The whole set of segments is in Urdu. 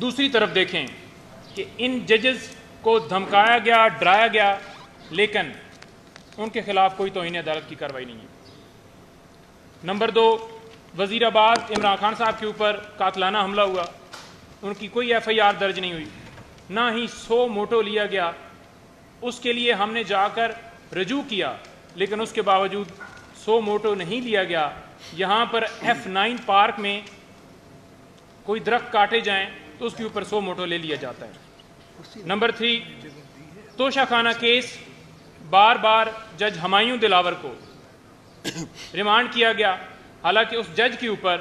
دوسری طرف دیکھیں کہ ان ججز کو دھمکایا گیا، ڈرایا گیا، لیکن ان کے خلاف کوئی توہین عدالت کی کارروائی نہیں ہے۔ نمبر 2، وزیر آباد عمران خان صاحب کے اوپر قاتلانہ حملہ ہوا، ان کی کوئی FIR درج نہیں ہوئی، نہ ہی 100 موٹو لیا گیا۔ اس کے لیے ہم نے جا کر رجوع کیا، لیکن اس کے باوجود 100 موٹو نہیں لیا گیا۔ یہاں پر F9 پارک میں کوئی درخت کاٹے جائیں تو اس کے اوپر 100 موٹو لے لیا جاتا ہے۔ نمبر 3، توشہ خانہ کیس، بار بار جج ہمایوں دلاور کو ریمانڈ کیا گیا، حالانکہ اس جج کے اوپر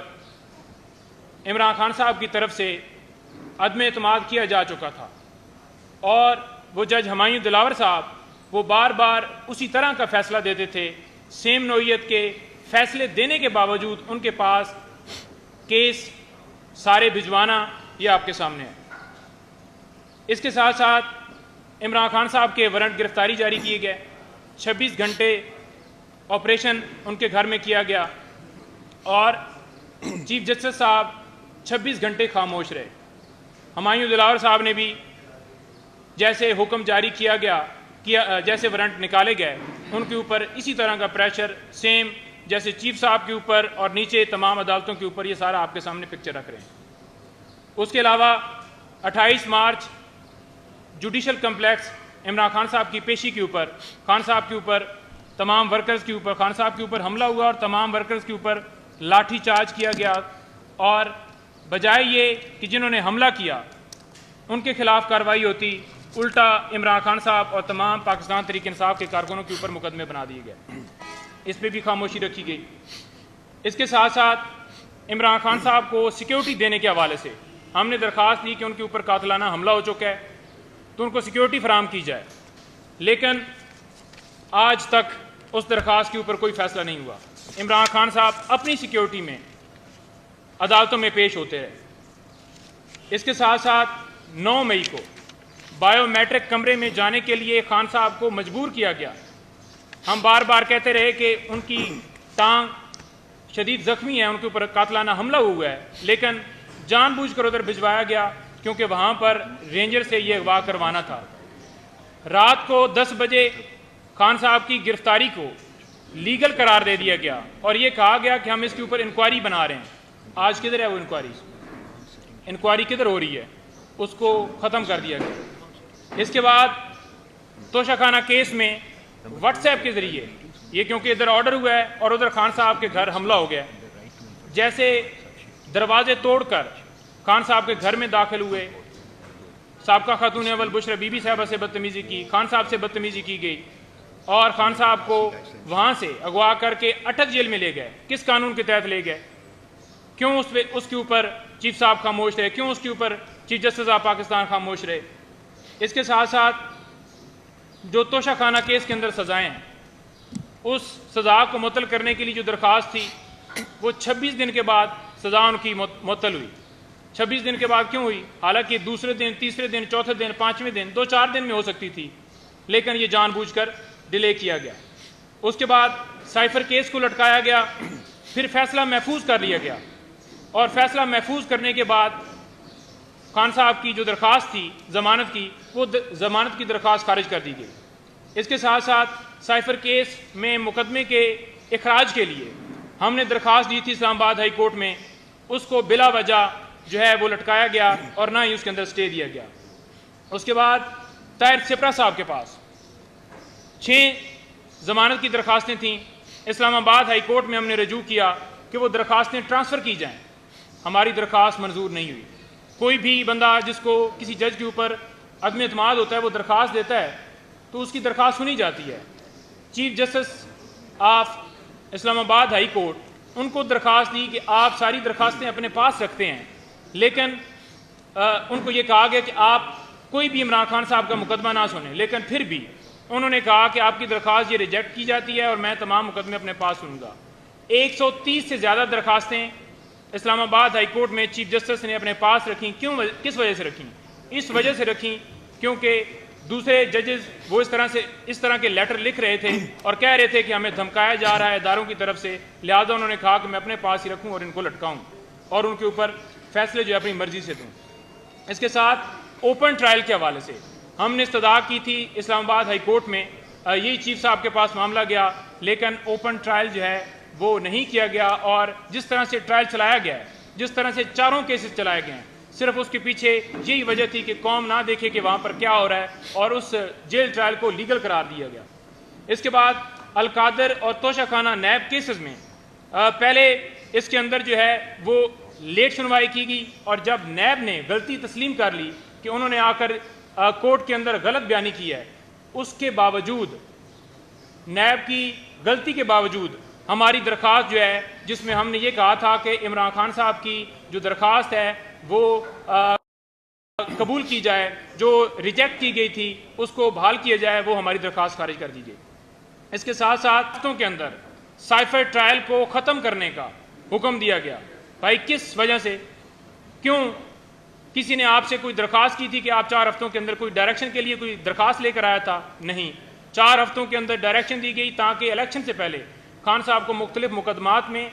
عمران خان صاحب کی طرف سے عدم اعتماد کیا جا چکا تھا، اور وہ جج ہمایوں دلاور صاحب وہ بار بار اسی طرح کا فیصلہ دیتے تھے۔ سیم نوعیت کے فیصلے دینے کے باوجود ان کے پاس کیس سارے بھجوانا یہ آپ کے سامنے ہے۔ اس کے ساتھ ساتھ عمران خان صاحب کے وارنٹ گرفتاری جاری کیے گئے، 26 گھنٹے آپریشن ان کے گھر میں کیا گیا، اور چیف جسٹس صاحب 26 گھنٹے خاموش رہے۔ ہمایوں دلاور صاحب نے بھی جیسے حکم جاری کیا گیا، جیسے وارنٹ نکالے گئے، ان کے اوپر اسی طرح کا پریشر سیم جیسے چیف صاحب کے اوپر اور نیچے تمام عدالتوں کے اوپر، یہ سارا آپ کے سامنے پکچر رکھ رہے ہیں۔ اس کے علاوہ 28 مارچ جوڈیشل کمپلیکس عمران خان صاحب کی پیشی کے اوپر، خان صاحب کے اوپر، تمام ورکرز کے اوپر، خان صاحب کے اوپر حملہ ہوا اور تمام ورکرز کے اوپر لاٹھی چارج کیا گیا، اور بجائے یہ کہ جنہوں نے حملہ کیا ان کے خلاف کارروائی ہوتی، الٹا عمران خان صاحب اور تمام پاکستان تحریک انصاف کے کارکنوں کے اوپر مقدمے بنا دیے گئے۔ اس پہ بھی خاموشی رکھی گئی۔ اس کے ساتھ ساتھ عمران خان صاحب کو سیکیورٹی دینے کے حوالے سے ہم نے درخواست دی کہ ان کے اوپر قاتلانہ حملہ ہو چکا ہے تو ان کو سیکیورٹی فراہم کی جائے، لیکن آج تک اس درخواست کے اوپر کوئی فیصلہ نہیں ہوا۔ عمران خان صاحب اپنی سیکیورٹی میں عدالتوں میں پیش ہوتے رہے۔ اس کے ساتھ ساتھ 9 مئی کو بائیو میٹرک کمرے میں جانے کے لیے خان صاحب کو مجبور کیا گیا۔ ہم بار بار کہتے رہے کہ ان کی ٹانگ شدید زخمی ہے، ان کے اوپر قاتلانہ حملہ ہوا ہے، لیکن جان بوجھ کر ادھر بھجوایا گیا کیونکہ وہاں پر رینجر سے یہ اغوا کروانا تھا۔ رات کو 10 بجے خان صاحب کی گرفتاری کو لیگل قرار دے دیا گیا اور یہ کہا گیا کہ ہم اس کے اوپر انکوائری بنا رہے ہیں۔ آج کدھر ہے وہ انکوائری کدھر ہو رہی ہے؟ اس کو ختم کر دیا گیا۔ اس کے بعد توشہ خانہ کیس میں واٹس ایپ کے ذریعے یہ کیونکہ ادھر آرڈر ہوا ہے اور ادھر خان صاحب کے گھر حملہ ہو گیا، جیسے دروازے توڑ کر خان صاحب کے گھر میں داخل ہوئے، سابقہ خاتون اول بشرا بی بی صاحبہ سے بدتمیزی کی، خان صاحب سے بدتمیزی کی گئی، اور خان صاحب کو وہاں سے اغوا کر کے اٹک جیل میں لے گئے۔ کس قانون کے تحت لے گئے؟ کیوں اس کے اوپر چیف صاحب خاموش رہے؟ کیوں اس کے اوپر چیف جسٹس آف پاکستان خاموش رہے؟ اس کے ساتھ ساتھ جو توشہ خانہ کیس کے اندر سزائیں ہیں، اس سزا کو معطل کرنے کے لیے جو درخواست تھی وہ 26 دن کے بعد سزا ان کی معطل ہوئی۔ 26 دن کے بعد کیوں ہوئی؟ حالانکہ دوسرے دن، تیسرے دن، چوتھے دن، 5ویں دن، 2-4 دن میں ہو سکتی تھی، لیکن یہ جان بوجھ کر ڈیلے کیا گیا۔ اس کے بعد سائفر کیس کو لٹکایا گیا، پھر فیصلہ محفوظ کر لیا گیا، اور فیصلہ محفوظ کرنے کے بعد خان صاحب کی جو درخواست تھی ضمانت کی، وہ ضمانت کی درخواست خارج کر دی گئی۔ اس کے ساتھ ساتھ سائفر کیس میں مقدمے کے اخراج کے لیے ہم نے درخواست دی تھی اسلام آباد ہائی کورٹ میں، اس کو بلا وجہ جو ہے وہ لٹکایا گیا اور نہ ہی اس کے اندر سٹے دیا گیا۔ اس کے بعد طاہر سپرا صاحب کے پاس 6 ضمانت کی درخواستیں تھیں، اسلام آباد ہائی کورٹ میں ہم نے رجوع کیا کہ وہ درخواستیں ٹرانسفر کی جائیں، ہماری درخواست منظور نہیں ہوئی۔ کوئی بھی بندہ جس کو کسی جج کے اوپر عدم اعتماد ہوتا ہے وہ درخواست دیتا ہے تو اس کی درخواست سنی جاتی ہے۔ Chief justice of Islamabad high court ان کو درخواست دی کہ آپ ساری درخواستیں اپنے پاس رکھتے ہیں، لیکن ان کو یہ کہا گیا کہ آپ کوئی بھی عمران خان صاحب کا مقدمہ نہ سنیں، لیکن پھر بھی انہوں نے کہا کہ آپ کی درخواست یہ ریجیکٹ کی جاتی ہے اور میں تمام مقدمے اپنے پاس سنوں گا۔ 130 سے زیادہ درخواستیں اسلام آباد ہائی کورٹ میں چیف جسٹس نے اپنے پاس رکھیں۔ کس وجہ سے رکھیں؟ اس وجہ سے رکھیں کیونکہ دوسرے ججز وہ اس طرح کے لیٹر لکھ رہے تھے اور کہہ رہے تھے کہ ہمیں دھمکایا جا رہا ہے اداروں کی طرف سے، لہذا انہوں نے کہا کہ میں اپنے پاس ہی رکھوں اور ان کو لٹکاؤں اور ان کے اوپر فیصلے جو اپنی مرضی سے دوں۔ اس کے ساتھ اوپن ٹرائل کے حوالے سے ہم نے استدعا کی تھی اسلام آباد ہائی کورٹ میں، یہی چیف صاحب کے پاس معاملہ گیا، لیکن اوپن ٹرائل جو ہے وہ نہیں کیا گیا، اور جس طرح سے ٹرائل چلایا گیا ہے، جس طرح سے چاروں کیسز چلائے گئے ہیں، صرف اس کے پیچھے یہی وجہ تھی کہ قوم نہ دیکھے کہ وہاں پر کیا ہو رہا ہے، اور اس جیل ٹرائل کو لیگل قرار دیا گیا۔ اس کے بعد القادر اور توشہ خانہ نیب کیسز میں پہلے اس کے اندر جو ہے وہ لیٹ سنوائی کی گئی، اور جب نیب نے غلطی تسلیم کر لی کہ انہوں نے آ کر کورٹ کے اندر غلط بیانی کی ہے، اس کے باوجود نیب کی غلطی کے باوجود ہماری درخواست جو ہے، جس میں ہم نے یہ کہا تھا کہ عمران خان صاحب کی جو درخواست ہے وہ قبول کی جائے، جو ریجیکٹ کی گئی تھی اس کو بحال کیا جائے، وہ ہماری درخواست خارج کر دی گئی۔ اس کے ساتھ ساتھ ہفتوں کے اندر سائفر ٹرائل کو ختم کرنے کا حکم دیا گیا۔ بھائی کس وجہ سے؟ کیوں؟ کسی نے آپ سے کوئی درخواست کی تھی کہ آپ 4 ہفتوں کے اندر کوئی ڈائریکشن کے لیے کوئی درخواست لے کر آیا تھا؟ نہیں، 4 ہفتوں کے اندر ڈائریکشن دی گئی تاکہ الیکشن سے پہلے خان صاحب کو مختلف مقدمات میں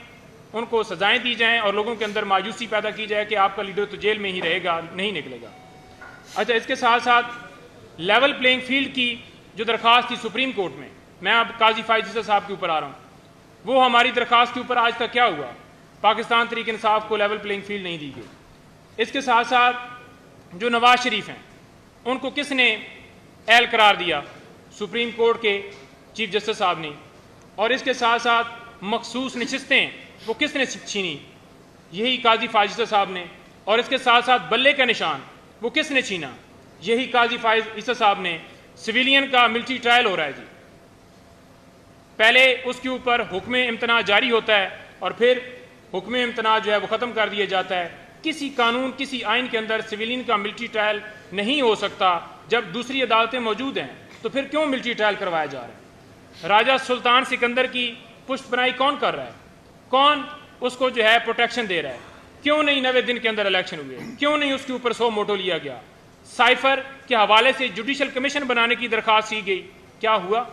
ان کو سزائیں دی جائیں اور لوگوں کے اندر مایوسی پیدا کی جائے کہ آپ کا لیڈر تو جیل میں ہی رہے گا، نہیں نکلے گا۔ اچھا، اس کے ساتھ ساتھ لیول پلینگ فیلڈ کی جو درخواست تھی سپریم کورٹ میں اب قاضی فائز عیسیٰ صاحب کے اوپر آ رہا ہوں، وہ ہماری درخواست کے اوپر آج تک کیا ہوا؟ پاکستان تحریک انصاف کو لیول پلینگ فیلڈ نہیں دی گئی۔ اس کے ساتھ ساتھ جو نواز شریف ہیں ان کو کس نے اہل قرار دیا؟ سپریم کورٹ کے چیف جسٹس صاحب نے۔ اور اس کے ساتھ ساتھ مخصوص نشستیں وہ کس نے چھینی؟ یہی قاضی فائز عیسیٰ صاحب نے۔ اور اس کے ساتھ ساتھ بلے کا نشان وہ کس نے چھینا؟ یہی قاضی فائز عیسیٰ صاحب نے۔ سویلین کا ملٹری ٹرائل ہو رہا ہے جی، پہلے اس کے اوپر حکم امتناع جاری ہوتا ہے اور پھر حکم امتناع جو ہے وہ ختم کر دیا جاتا ہے۔ کسی قانون، کسی آئین کے اندر سویلین کا ملٹری ٹرائل نہیں ہو سکتا۔ جب دوسری عدالتیں موجود ہیں تو پھر کیوں ملٹری ٹرائل کروایا جا رہا ہے؟ راجہ سلطان سکندر کی پشت پناہی کون کر رہا ہے؟ کون اس کو جو ہے پروٹیکشن دے رہا ہے؟ کیوں نہیں 90 دن کے اندر الیکشن ہوئے؟ کیوں نہیں اس کے اوپر 100 موٹو لیا گیا؟ سائفر کے حوالے سے جوڈیشل کمیشن بنانے کی درخواست کی گئی، کیا ہوا؟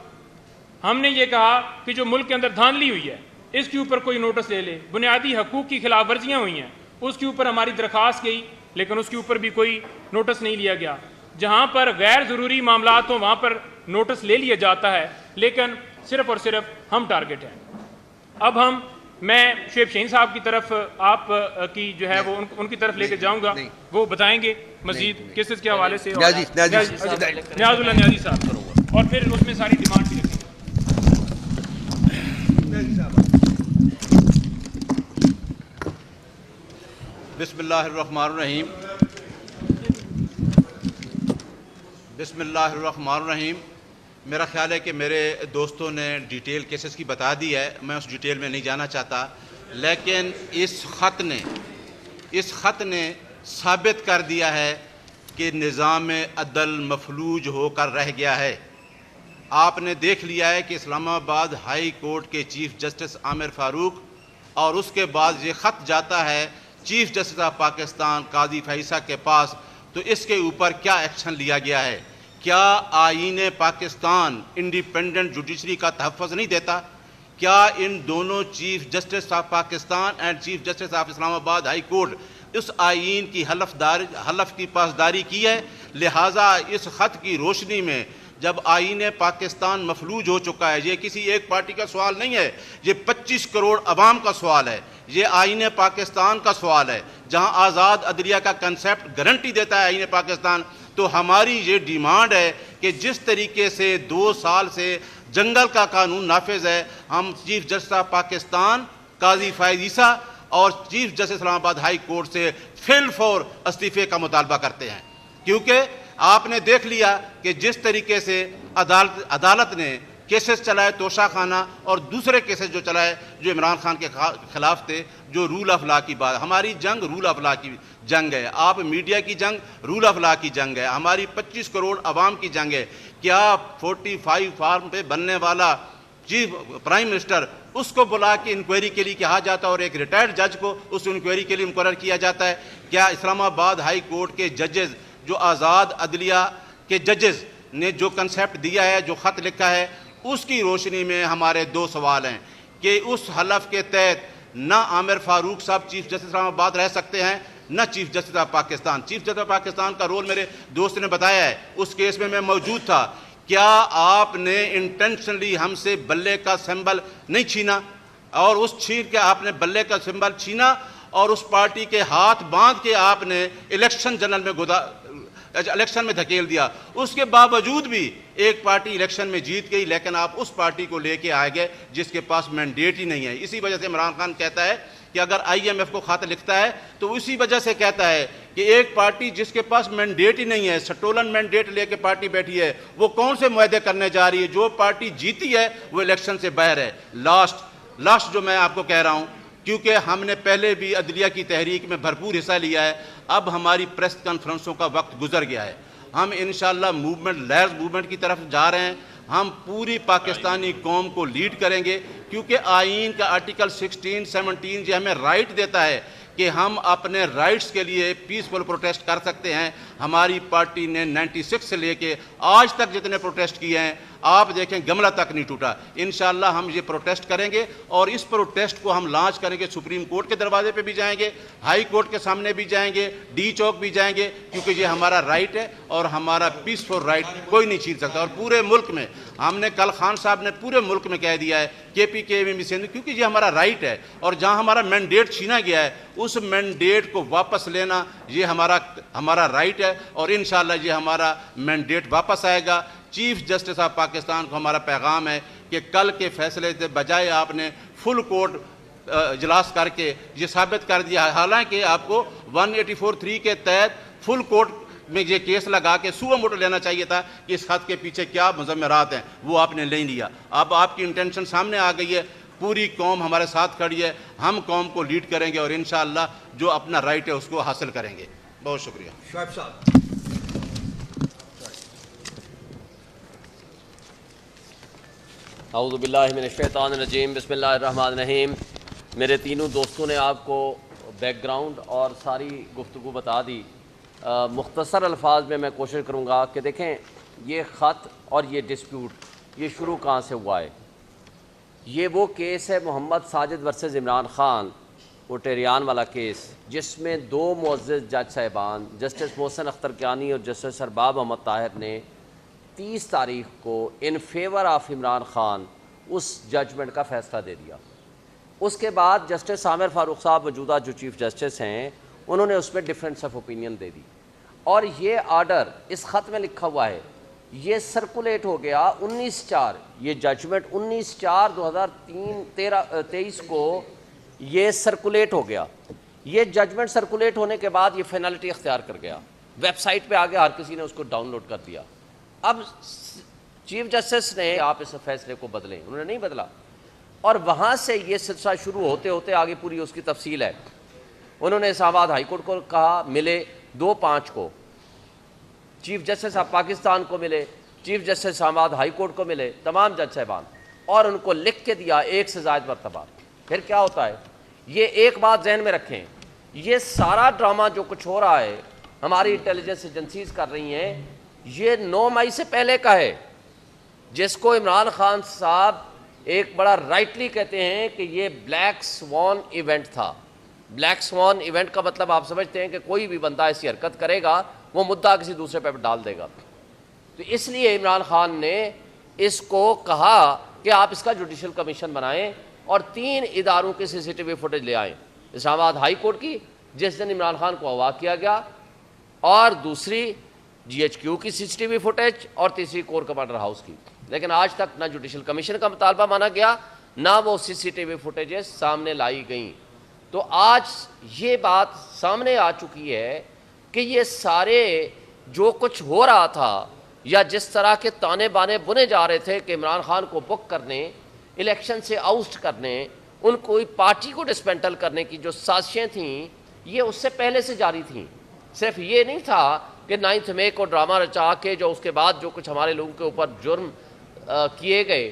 ہم نے یہ کہا کہ جو ملک کے اندر دھاندلی ہوئی ہے اس کے اوپر کوئی نوٹس لے لے، بنیادی حقوق کی خلاف ورزیاں ہوئی ہیں اس کے اوپر ہماری درخواست گئی، لیکن اس کے اوپر بھی کوئی نوٹس نہیں لیا گیا۔ جہاں پر غیر ضروری معاملات ہوں وہاں پر نوٹس لے لیا جاتا ہے، لیکن صرف اور صرف ہم ٹارگٹ ہیں۔ اب میں شعیب شہین صاحب کی طرف آپ کی جو ہے وہ ان کی طرف لے کے جاؤں گا، وہ بتائیں گے مزید کیسز کے حوالے سے، نیاز اللہ نیازی صاحب، اور پھر اس میں ساری ڈیمانڈ بھی رکھیں گے۔ بسم اللہ الرحمن الرحیم، بسم اللہ الرحمن الرحیم۔ میرا خیال ہے کہ میرے دوستوں نے ڈیٹیل کیسز کی بتا دی ہے، میں اس ڈیٹیل میں نہیں جانا چاہتا، لیکن اس خط نے ثابت کر دیا ہے کہ نظام عدل مفلوج ہو کر رہ گیا ہے۔ آپ نے دیکھ لیا ہے کہ اسلام آباد ہائی کورٹ کے چیف جسٹس عامر فاروق، اور اس کے بعد یہ خط جاتا ہے چیف جسٹس آف پاکستان قاضی فائز کے پاس، تو اس کے اوپر کیا ایکشن لیا گیا ہے؟ کیا آئین پاکستان انڈیپینڈنٹ جوڈیشری کا تحفظ نہیں دیتا؟ کیا ان دونوں chief justice of Pakistan and chief justice of Islamabad high court اس آئین کی حلف کی پاسداری کی ہے؟ لہٰذا اس خط کی روشنی میں جب آئین پاکستان مفلوج ہو چکا ہے، یہ کسی ایک پارٹی کا سوال نہیں ہے، یہ 25 کروڑ عوام کا سوال ہے، یہ آئین پاکستان کا سوال ہے، جہاں آزاد عدلیہ کا کنسیپٹ گارنٹی دیتا ہے آئین پاکستان۔ تو ہماری یہ ڈیمانڈ ہے کہ جس طریقے سے 2 سال سے جنگل کا قانون نافذ ہے، ہم چیف جسٹس آف پاکستان قاضی فائز عیسیٰ اور چیف جسٹس اسلام آباد ہائی کورٹ سے فی الفور استعفے کا مطالبہ کرتے ہیں، کیونکہ آپ نے دیکھ لیا کہ جس طریقے سے عدالت نے کیسز چلائے توشہ خانہ اور دوسرے کیسز جو چلائے جو عمران خان کے خلاف تھے، جو رول آف لا کی بات، ہماری جنگ رول آف لا کی جنگ ہے، آپ میڈیا کی جنگ رول آف لا کی جنگ ہے، ہماری 25 کروڑ عوام کی جنگ ہے۔ کیا 45 فارم پہ بننے والا چیف پرائم منسٹر اس کو بلا کے انکوائری کے لیے کہا جاتا ہے اور ایک ریٹائرڈ جج کو اس انکوائری کے لیے مقرر کیا جاتا ہے؟ کیا اسلام آباد ہائی کورٹ کے ججز، جو آزاد عدلیہ کے ججز نے جو کنسیپٹ دیا ہے، جو خط لکھا ہے، اس کی روشنی میں ہمارے 2 سوال ہیں کہ اس حلف کے تحت نہ عامر فاروق صاحب چیف جسٹس اسلام آباد رہ سکتے ہیں، نہ chief justice of Pakistan. Chief justice of Pakistan کا رول میرے دوست نے بتایا ہے, اس کیس میں موجود تھا. کیا آپ نے انٹینشنلی ہم سے بلے کا سمبل نہیں چھینا, اور اس چھین کے آپ نے بلے کا سمبل چھینا اور اس پارٹی کے ہاتھ باندھ کے آپ نے الیکشن میں دھکیل دیا. اس کے باوجود بھی ایک پارٹی الیکشن میں جیت گئی, لیکن آپ اس پارٹی کو لے کے آئے گئے جس کے پاس مینڈیٹ ہی نہیں ہے. اسی وجہ سے عمران خان کہتا ہے کہ اگر IMF کو خط لکھتا ہے تو اسی وجہ سے کہتا ہے کہ ایک پارٹی جس کے پاس مینڈیٹ ہی نہیں ہے, سٹولن مینڈیٹ لے کے پارٹی بیٹھی ہے, وہ کون سے معاہدے کرنے جا رہی ہے؟ جو پارٹی جیتی ہے وہ الیکشن سے باہر ہے. لاسٹ جو میں آپ کو کہہ رہا ہوں, کیونکہ ہم نے پہلے بھی عدلیہ کی تحریک میں بھرپور حصہ لیا ہے, اب ہماری پریس کانفرنسوں کا وقت گزر گیا ہے. ہم انشاءاللہ لیئرز موومنٹ کی طرف جا رہے ہیں. ہم پوری پاکستانی قوم کو لیڈ کریں گے, کیونکہ آئین کا آرٹیکل 16, 17 جو ہمیں رائٹ دیتا ہے کہ ہم اپنے رائٹس کے لیے پیسفل پروٹیسٹ کر سکتے ہیں. ہماری پارٹی نے 96 سے لے کے آج تک جتنے پروٹیسٹ کیے ہیں, آپ دیکھیں گملہ تک نہیں ٹوٹا. انشاءاللہ ہم یہ پروٹیسٹ کریں گے, اور اس پروٹیسٹ کو ہم لانچ کریں گے. سپریم کورٹ کے دروازے پہ بھی جائیں گے, ہائی کورٹ کے سامنے بھی جائیں گے, ڈی چوک بھی جائیں گے, کیونکہ یہ ہمارا رائٹ ہے اور ہمارا پیسفل رائٹ کوئی نہیں چھین سکتا. اور پورے ملک میں ہم نے کل خان صاحب نے پورے ملک میں کہہ دیا ہے KPK میں بھی سندھ, کیونکہ یہ ہمارا رائٹ ہے. اور جہاں ہمارا مینڈیٹ چھینا گیا ہے اس مینڈیٹ کو واپس لینا یہ ہمارا رائٹ ہے, اور انشاءاللہ یہ ہمارا مینڈیٹ واپس آئے گا. چیف جسٹس آف پاکستان کو ہمارا پیغام ہے کہ کل کے فیصلے سے بجائے آپ نے فل کورٹ اجلاس کر کے یہ ثابت کر دیا, حالانکہ آپ کو 184(3) کے تحت فل کورٹ میں یہ کیس لگا کے سو موٹو لینا چاہیے تھا کہ اس خط کے پیچھے کیا مضمرات ہیں, وہ آپ نے نہیں لیا. اب آپ کی انٹینشن سامنے آ گئی ہے, پوری قوم ہمارے ساتھ کھڑی ہے, ہم قوم کو لیڈ کریں گے اور انشاءاللہ جو اپنا رائٹ ہے اس کو حاصل کریں گے. بہت شکریہ. شعیب صاحب. اعوذ باللہ من الشیطان الرجیم, بسم اللہ الرحمن الرحیم. میرے تینوں دوستوں نے آپ کو بیک گراؤنڈ اور ساری گفتگو بتا دی. مختصر الفاظ میں کوشش کروں گا کہ دیکھیں یہ خط اور یہ ڈسپیوٹ یہ شروع کہاں سے ہوا ہے. یہ وہ کیس ہے محمد ساجد ورسز عمران خان, وہ ٹیریان والا کیس, جس میں 2 معزز جج صاحبان جسٹس محسن اختر کیانی اور جسٹس ارباب احمد طاہر نے 30 تاریخ کو in favour of Imran Khan اس ججمنٹ کا فیصلہ دے دیا. اس کے بعد جسٹس عامر فاروق صاحب موجودہ جو چیف جسٹس ہیں انہوں نے اس میں ڈفرینس آف اوپینین دے دی, اور یہ آرڈر اس خط میں لکھا ہوا ہے, یہ سرکولیٹ ہو گیا 19/4, یہ ججمنٹ 19/4/2023 کو یہ سرکولیٹ ہو گیا. یہ ججمنٹ سرکولیٹ ہونے کے بعد یہ فینالٹی اختیار کر گیا, ویب سائٹ پہ آ گیا, ہر کسی نے اس کو ڈاؤن لوڈ کر دیا. اب چیف جسٹس نے آپ اس فیصلے کو بدلیں, انہوں نے نہیں بدلا, اور وہاں سے یہ سلسلہ شروع ہوتے ہوتے آگے پوری اس کی تفصیل ہے. انہوں نے اسلام آباد ہائی کورٹ کو کہا ملے 2/5 کو, چیف جسٹس آف پاکستان کو ملے, چیف جسٹس اسلام آباد ہائی کورٹ کو ملے, تمام جج صاحبان, اور ان کو لکھ کے دیا 1 سے زائد مرتبہ. پھر کیا ہوتا ہے, یہ ایک بات ذہن میں رکھیں, یہ سارا ڈرامہ جو کچھ ہو رہا ہے ہماری انٹیلیجنس ایجنسیز کر رہی ہیں, یہ 9 مئی سے پہلے کا ہے, جس کو عمران خان صاحب ایک بڑا رائٹلی کہتے ہیں کہ یہ بلیک سوان ایونٹ تھا. بلیک سوان ایونٹ کا مطلب آپ سمجھتے ہیں کہ کوئی بھی بندہ ایسی حرکت کرے گا وہ مدعا کسی دوسرے پہ ڈال دے گا. تو اس لیے عمران خان نے اس کو کہا کہ آپ اس کا جوڈیشل کمیشن بنائیں اور 3 اداروں کی CCTV فوٹیج لے آئیں, اسلام آباد ہائی کورٹ کی جس دن عمران خان کو اغوا کیا گیا, اور دوسری GHQ کی CCTV فوٹیج, اور تیسری کور کمانڈر ہاؤس کی. لیکن آج تک نہ جوڈیشل کمیشن کا مطالبہ مانا گیا نہ وہ CCTV فوٹیجز سامنے لائی گئیں. تو آج یہ بات سامنے آ چکی ہے کہ یہ سارے جو کچھ ہو رہا تھا یا جس طرح کے تانے بانے بنے جا رہے تھے کہ عمران خان کو بک کرنے, الیکشن سے آؤسٹ کرنے, ان کو پارٹی کو ڈسپینٹل کرنے کی جو سازشیں تھیں یہ اس سے پہلے سے جاری تھیں. صرف یہ نہیں تھا کہ 9 مئی کو ڈرامہ رچا کے جو اس کے بعد جو کچھ ہمارے لوگوں کے اوپر جرم کیے گئے,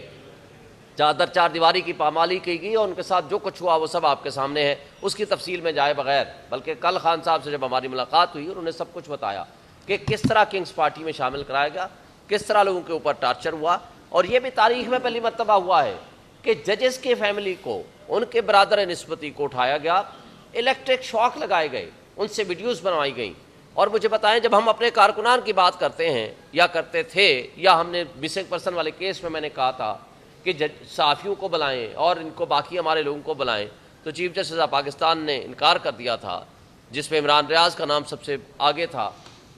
چادر 4 دیواری کی پامالی کی گئی, اور ان کے ساتھ جو کچھ ہوا وہ سب آپ کے سامنے ہے, اس کی تفصیل میں جائے بغیر. بلکہ کل خان صاحب سے جب ہماری ملاقات ہوئی انہوں نے سب کچھ بتایا کہ کس طرح کنگز پارٹی میں شامل کرایا گیا, کس طرح لوگوں کے اوپر ٹارچر ہوا. اور یہ بھی تاریخ میں پہلی مرتبہ ہوا ہے کہ ججز کے فیملی کو, ان کے برادر نسبتی کو اٹھایا گیا, الیکٹرک شاک لگائے گئے, ان سے ویڈیوز بنوائی گئیں. اور مجھے بتائیں جب ہم اپنے کارکنان کی بات کرتے ہیں یا کرتے تھے یا ہم نے مسنگ پرسن والے کیس میں نے کہا تھا کہ صحافیوں کو بلائیں اور ان کو باقی ہمارے لوگوں کو بلائیں, تو چیف جسٹس آف پاکستان نے انکار کر دیا تھا, جس میں عمران ریاض کا نام سب سے آگے تھا.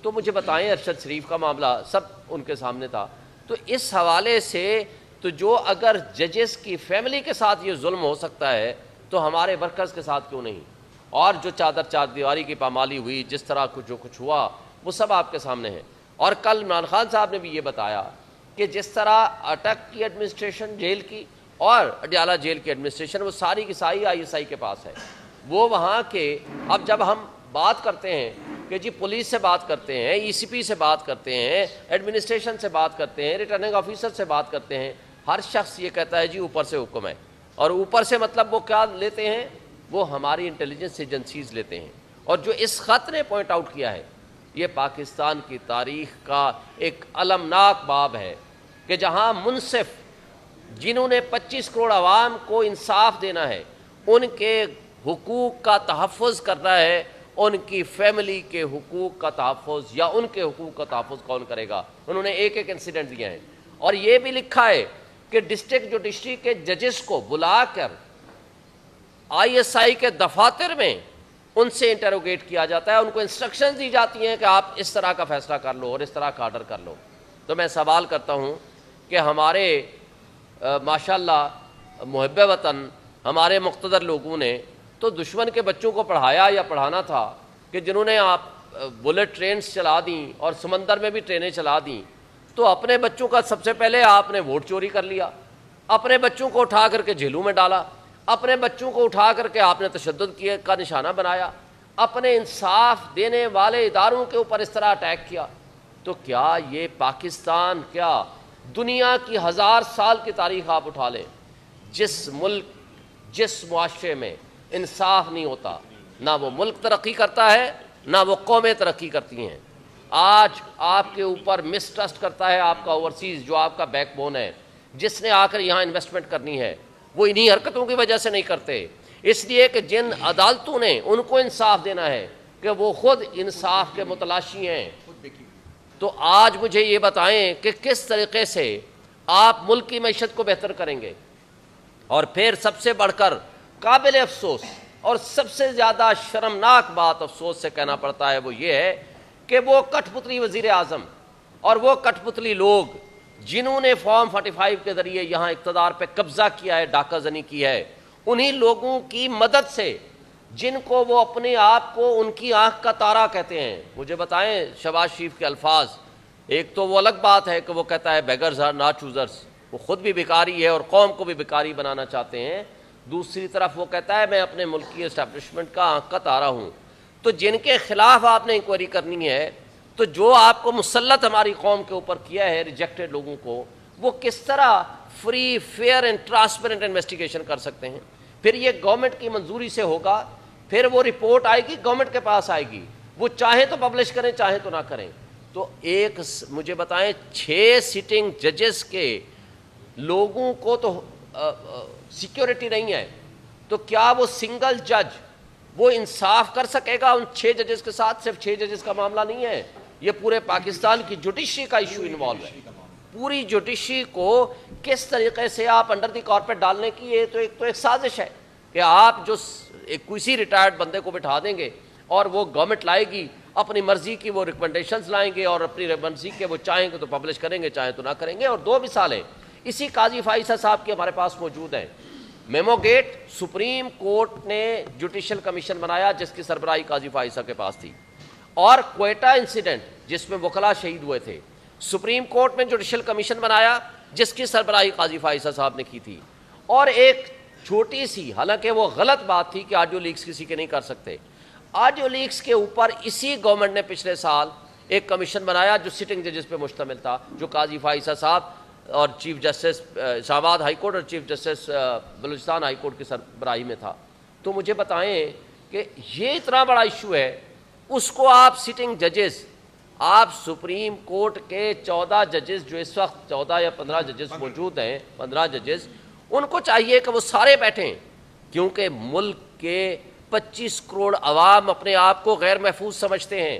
تو مجھے بتائیں ارشد شریف کا معاملہ سب ان کے سامنے تھا. تو اس حوالے سے تو جو اگر ججز کی فیملی کے ساتھ یہ ظلم ہو سکتا ہے تو ہمارے ورکرز کے ساتھ کیوں نہیں؟ اور جو چار دیواری کی پامالی ہوئی, جس طرح جو کچھ ہوا, وہ سب آپ کے سامنے ہے. اور کل عمران خان صاحب نے بھی یہ بتایا کہ جس طرح اٹک کی ایڈمنسٹریشن جیل کی اور اڈیالہ جیل کی ایڈمنسٹریشن وہ ساری کی ساری ISI کے پاس ہے. وہ وہاں کے اب جب ہم بات کرتے ہیں کہ جی پولیس سے بات کرتے ہیں, ECP سے بات کرتے ہیں, ایڈمنسٹریشن سے بات کرتے ہیں, ریٹرننگ آفیسر سے بات کرتے ہیں, ہر شخص یہ کہتا ہے جی اوپر سے حکم ہے. اور اوپر سے مطلب وہ کیا لیتے ہیں؟ وہ ہماری انٹیلیجنس ایجنسیز لیتے ہیں. اور جو اس خط نے پوائنٹ آؤٹ کیا ہے, یہ پاکستان کی تاریخ کا ایک المناک باب ہے کہ جہاں منصف جنہوں نے 25 کروڑ عوام کو انصاف دینا ہے, ان کے حقوق کا تحفظ کرنا ہے, ان کی فیملی کے حقوق کا تحفظ یا ان کے حقوق کا تحفظ کون کرے گا؟ انہوں نے ایک انسیڈنٹ دیا ہے. اور یہ بھی لکھا ہے کہ ڈسٹرکٹ جوڈیشری کے ججز کو بلا کر ISI کے دفاتر میں ان سے انٹروگیٹ کیا جاتا ہے, ان کو انسٹرکشنز دی جاتی ہیں کہ آپ اس طرح کا فیصلہ کر لو اور اس طرح کا آرڈر کر لو. تو میں سوال کرتا ہوں کہ ہمارے ماشاءاللہ محب وطن ہمارے مقتدر لوگوں نے تو دشمن کے بچوں کو پڑھایا یا پڑھانا تھا کہ جنہوں نے آپ بلٹ ٹرینز چلا دیں اور سمندر میں بھی ٹرینیں چلا دیں, تو اپنے بچوں کا سب سے پہلے آپ نے ووٹ چوری کر لیا, اپنے بچوں کو اٹھا کر کے جیلوں میں ڈالا, اپنے بچوں کو اٹھا کر کے آپ نے تشدد کیے کا نشانہ بنایا, اپنے انصاف دینے والے اداروں کے اوپر اس طرح اٹیک کیا. تو کیا یہ پاکستان, کیا دنیا کی 1000 سال کی تاریخ آپ اٹھا لیں, جس ملک جس معاشرے میں انصاف نہیں ہوتا, نہ وہ ملک ترقی کرتا ہے نہ وہ قومیں ترقی کرتی ہیں. آج آپ کے اوپر مسٹرسٹ کرتا ہے آپ کا اوورسیز, جو آپ کا بیک بون ہے, جس نے آ کر یہاں انویسٹمنٹ کرنی ہے, وہ انہی حرکتوں کی وجہ سے نہیں کرتے. اس لیے کہ جن عدالتوں نے ان کو انصاف دینا ہے کہ وہ خود انصاف کے متلاشی ہیں. تو آج مجھے یہ بتائیں کہ کس طریقے سے آپ ملک کی معیشت کو بہتر کریں گے. اور پھر سب سے بڑھ کر قابل افسوس اور سب سے زیادہ شرمناک بات افسوس سے کہنا پڑتا ہے وہ یہ ہے کہ وہ کٹھ پتلی وزیر اعظم اور وہ کٹھ پتلی لوگ جنہوں نے فارم 45 کے ذریعے یہاں اقتدار پہ قبضہ کیا ہے, ڈاکہ زنی کی ہے, انہی لوگوں کی مدد سے جن کو وہ اپنے آپ کو ان کی آنکھ کا تارا کہتے ہیں. مجھے بتائیں شہباز شریف کے الفاظ, ایک تو وہ الگ بات ہے کہ وہ کہتا ہے بیگرز آر ناٹ چوزرز, وہ خود بھی بیکاری ہے اور قوم کو بھی بیکاری بنانا چاہتے ہیں. دوسری طرف وہ کہتا ہے میں اپنے ملک کی اسٹیبلشمنٹ کا آنکھ کا تارا ہوں. تو جن کے خلاف آپ نے انکوائری کرنی ہے, تو جو آپ کو مسلط ہماری قوم کے اوپر کیا ہے ریجیکٹڈ لوگوں کو, وہ کس طرح free fair and transparent investigation کر سکتے ہیں؟ پھر یہ گورنمنٹ کی منظوری سے ہوگا, پھر وہ رپورٹ آئے گی گورنمنٹ کے پاس آئے گی, وہ چاہیں تو پبلش کریں چاہیں تو نہ کریں. تو ایک مجھے بتائیں 6 سٹنگ ججز کے لوگوں کو تو سیکیورٹی نہیں ہے, تو کیا وہ سنگل جج وہ انصاف کر سکے گا ان 6 ججز کے ساتھ؟ صرف 6 ججز کا معاملہ نہیں ہے, یہ پورے پاکستان کی جوڈیشری کا ایشو انوالو ہے. پوری جوڈیشری کو کس طریقے سے آپ انڈر دی کارپیٹ ڈالنے کی, یہ تو ایک سازش ہے کہ آپ جو کسی ریٹائرڈ بندے کو بٹھا دیں گے اور وہ گورنمنٹ لائے گی اپنی مرضی کی, وہ ریکمنڈیشنز لائیں گے اور اپنی مرضی کے وہ چاہیں گے تو پبلش کریں گے چاہیں تو نہ کریں گے. اور 2 مثالیں اسی قاضی فائزہ صاحب کی ہمارے پاس موجود ہیں. میمو گیٹ, سپریم کورٹ نے جوڈیشل کمیشن بنایا جس کی سربراہی قاضی فائزہ کے پاس تھی, اور کوئٹہ انسیڈنٹ جس میں وکلا شہید ہوئے تھے, سپریم کورٹ میں جوڈیشل کمیشن بنایا جس کی سربراہی قاضی فائزہ صاحب نے کی تھی. اور ایک چھوٹی سی, حالانکہ وہ غلط بات تھی کہ آڈیو لیکس کسی کے نہیں کر سکتے, آڈیو لیکس کے اوپر اسی گورنمنٹ نے پچھلے سال ایک کمیشن بنایا جو سٹنگ ججز پہ مشتمل تھا, جو قاضی فائزہ صاحب اور چیف جسٹس اسلام آباد ہائی کورٹ اور chief justice Balochistan high court کی سربراہی میں تھا. تو مجھے بتائیں کہ یہ اتنا بڑا ایشو ہے, اس کو آپ سٹنگ ججز, آپ سپریم کورٹ کے 14 ججز جو اس وقت 14 یا 15 ججز موجود ہیں, 15 ججز, ان کو چاہیے کہ وہ سارے بیٹھیں, کیونکہ ملک کے 25 کروڑ عوام اپنے آپ کو غیر محفوظ سمجھتے ہیں،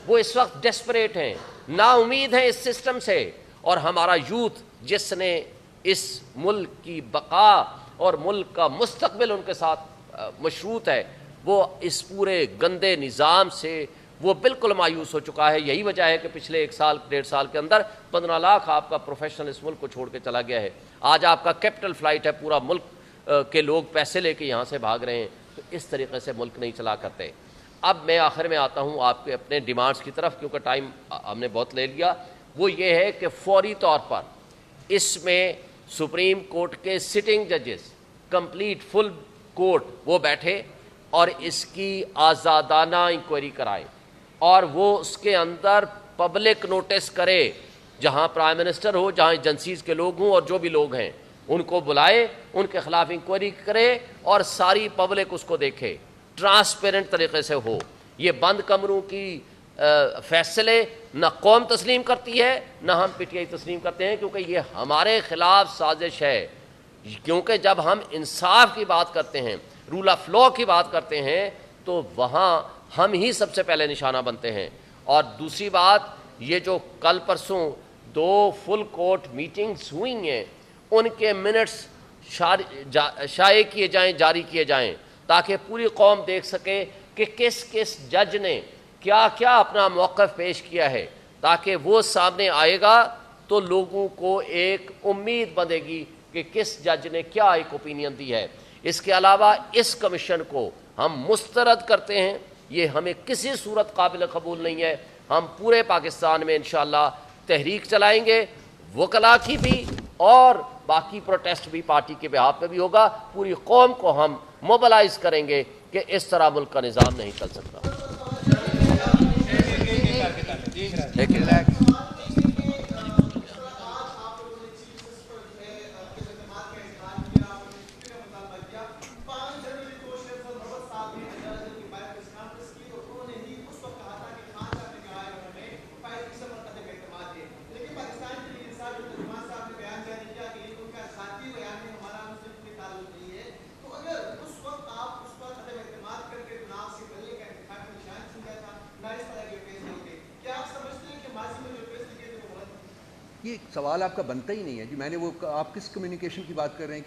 وہ اس وقت ڈیسپریٹ ہیں، نا امید ہیں اس سسٹم سے، اور ہمارا یوتھ جس نے اس ملک کی بقا اور ملک کا مستقبل ان کے ساتھ مشروط ہے، وہ اس پورے گندے نظام سے وہ بالکل مایوس ہو چکا ہے۔ یہی وجہ ہے کہ پچھلے 1 سال 1.5 سال کے اندر 15 لاکھ آپ کا پروفیشنل اس ملک کو چھوڑ کے چلا گیا ہے۔ آج آپ کا کیپٹل فلائٹ ہے، پورا ملک کے لوگ پیسے لے کے یہاں سے بھاگ رہے ہیں۔ تو اس طریقے سے ملک نہیں چلا کرتے۔ اب میں آخر میں آتا ہوں آپ کے اپنے ڈیمانڈز کی طرف، کیونکہ ٹائم ہم نے بہت لے لیا۔ وہ یہ ہے کہ فوری طور پر اس میں سپریم کورٹ کے سٹنگ ججز، کمپلیٹ فل کورٹ، وہ بیٹھے اور اس کی آزادانہ انکوائری کرائے، اور وہ اس کے اندر پبلک نوٹس کرے، جہاں پرائم منسٹر ہو، جہاں ایجنسیز کے لوگ ہوں اور جو بھی لوگ ہیں ان کو بلائے، ان کے خلاف انکوائری کرے اور ساری پبلک اس کو دیکھے، ٹرانسپیرنٹ طریقے سے ہو۔ یہ بند کمروں کی فیصلے نہ قوم تسلیم کرتی ہے، نہ ہم پی ٹی آئی تسلیم کرتے ہیں، کیونکہ یہ ہمارے خلاف سازش ہے۔ کیونکہ جب ہم انصاف کی بات کرتے ہیں، رول آف لا کی بات کرتے ہیں، تو وہاں ہم ہی سب سے پہلے نشانہ بنتے ہیں۔ اور دوسری بات، یہ جو کل پرسوں 2 فل کورٹ میٹنگز ہوئی ہیں، ان کے منٹس شائع کیے جائیں، جاری کیے جائیں، تاکہ پوری قوم دیکھ سکے کہ کس کس جج نے کیا کیا اپنا موقف پیش کیا ہے، تاکہ وہ سامنے آئے گا تو لوگوں کو ایک امید بندھے گی کہ کس جج نے کیا ایک اوپینین دی ہے۔ اس کے علاوہ اس کمیشن کو ہم مسترد کرتے ہیں، یہ ہمیں کسی صورت قابل قبول نہیں ہے۔ ہم پورے پاکستان میں انشاءاللہ تحریک چلائیں گے، وکلاء کی بھی اور باقی پروٹیسٹ بھی پارٹی کے بہاف پہ بھی ہوگا۔ پوری قوم کو ہم موبلائز کریں گے کہ اس طرح ملک کا نظام نہیں چل سکتا۔ یہ سوال آپ کا بنتا ہی نہیں ہے جی۔ میں نے وہ آپ کس کمیونیکیشن کی بات کر رہے ہیں کہ